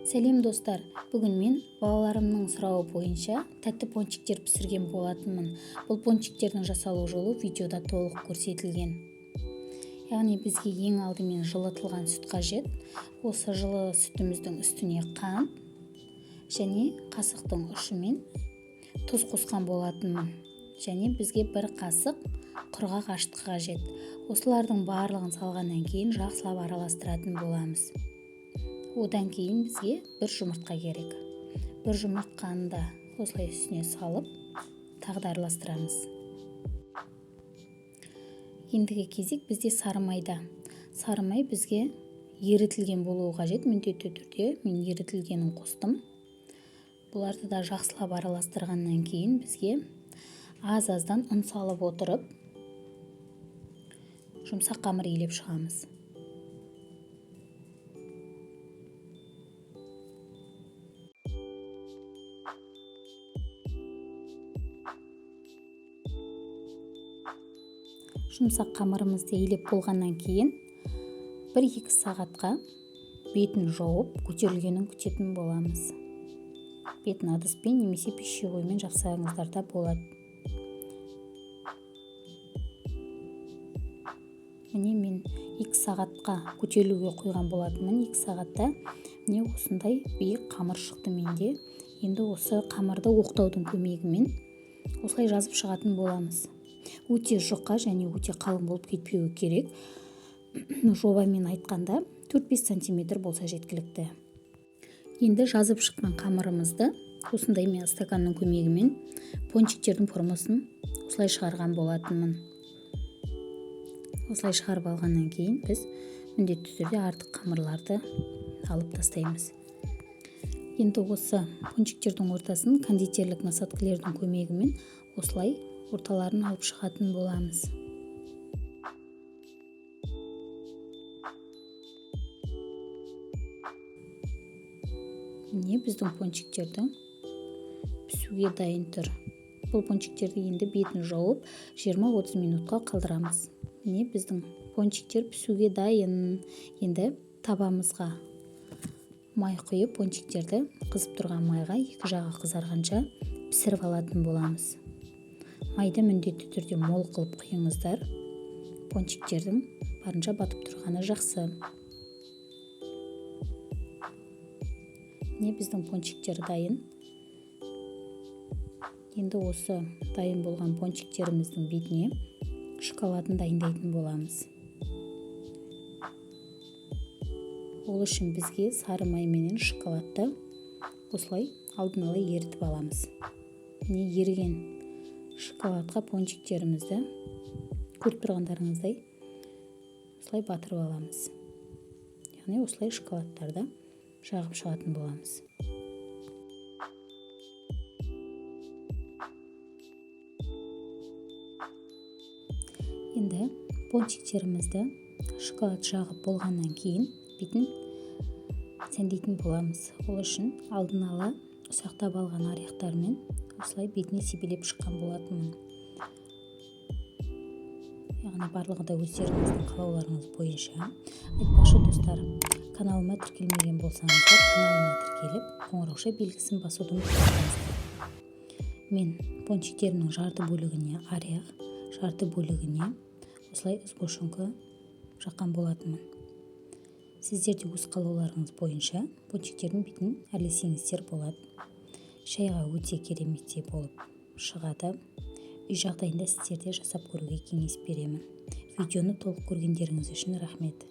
Сәлем достар, бүгін мен балаларымның сұрауы бойынша тәтті пончиктер пісірген болатынмын. Бұл пончиктердің жасалу жолы видеода толық көрсетілген. Яғни бізге ең алдымен жылытылған сүт қажет. Осы жылы сүтіміздің үстіне қант және қасықтың ұшымен тұз қосқан болатынмын. Және бізге бір қасық құрғақ ашытқы қажет. Осылардың барлығын салғаннан кейін жақсылап араластыратын боламыз. Одан кейін бізге бір жұмыртқа керек. Бір жұмыртқаны да осылай үстіне салып, тағы да араластырамыз. Ендігі кезек бізде сары майда. Сары май бізге ерітілген болуы қажет. Міндетті түрде мен ерітілгенін қостым. Бұларды да жақсылап араластырғаннан кейін бізге аз-аздан ұн салып отырып, жұмсақ қамыр илеп шығамыз. Жұмсақ қамырымызды илеп болғаннан кейін 1-2 сағатқа бетін жауып, көтерілгенін күтетін боламыз. Бетін ыдыспен немесе пищевоймен жапсаңыздар да болады. Міне мен 2 сағатқа көтерілуге қойған болатынмын. 2 сағатта міне осындай биік қамыр шықты менде. Енді осы қамырды оқтаудың көмегімен осылай жазып шығатын боламыз. Өте жұқа және өте қалың болып кетпеуі керек. Жобамен айтқанда 4-5 см болса жеткілікті. Енді жазып шыққан қамырымызды осындай мен стаканның көмегімен пончиктердің формасын осылай шығарған болатынмын. Осылай шығарып алғаннан кейін біз міндетті түрде артық қамырларды алып тастаймыз. Енді осы пончиктердің ортасын кондитерлік насадкілердің көмегімен осылай орталарын алып шығатын боламыз. Міне біздің пончиктердің пісуге дайын тұр. Бұл пончиктерді енді бетін жауып 20-30 минутқа қалдырамыз. Міне біздің пончиктер пісуге дайын. Енді табамызға май құйып, пончиктерді қызып тұрған майға екі жағы қызарғанша пісіріп алатын боламыз. Майды міндетті түрде мол қылып құйыңыздар. Пончиктердің барынша батып тұрғаны жақсы. Міне біздің пончиктер дайын. Енді осы дайын болған пончиктеріміздің бетіне шоколадын дайындайтын боламыз. Ол үшін бізге сары май менен шоколадты осылай алдын ала ерітіп аламыз. Міне еріген шоколадқа пончиктерімізді көріп тұрғандарыңыздай осылай батырып аламыз. Яғни осылай шоколадтарды жағып шығатын боламыз. Енді пончиктерімізді шоколад жағып болғаннан кейін бетін сәндейтін боламыз. Ол үшін алдын ала ұсақтап алған орехтармен осылай бетіне себелеп шыққан болатынмын. Яғни барлығы да өздеріңіздің қалауларыңыз бойынша. Айтпақшы достар, каналыма тіркелмеген болсаңыздар, каналыма тіркеліп, қоңырауша белгісін басуды ұмытпаңыздар. Мен пончиктерімнің жарты бөлігіне орех, жарты бөлігіне осылай сгущенка жаққан болатынмын. Сіздер де өз қалауларыңыз бойынша пончиктердің бетін әрлесеңіздер болады. Шайға өте керемет болып шығады. Үй жағдайында сіздерде жасап көруге кеңес беремін. Видеоны толық көргендеріңіз үшін рахмет.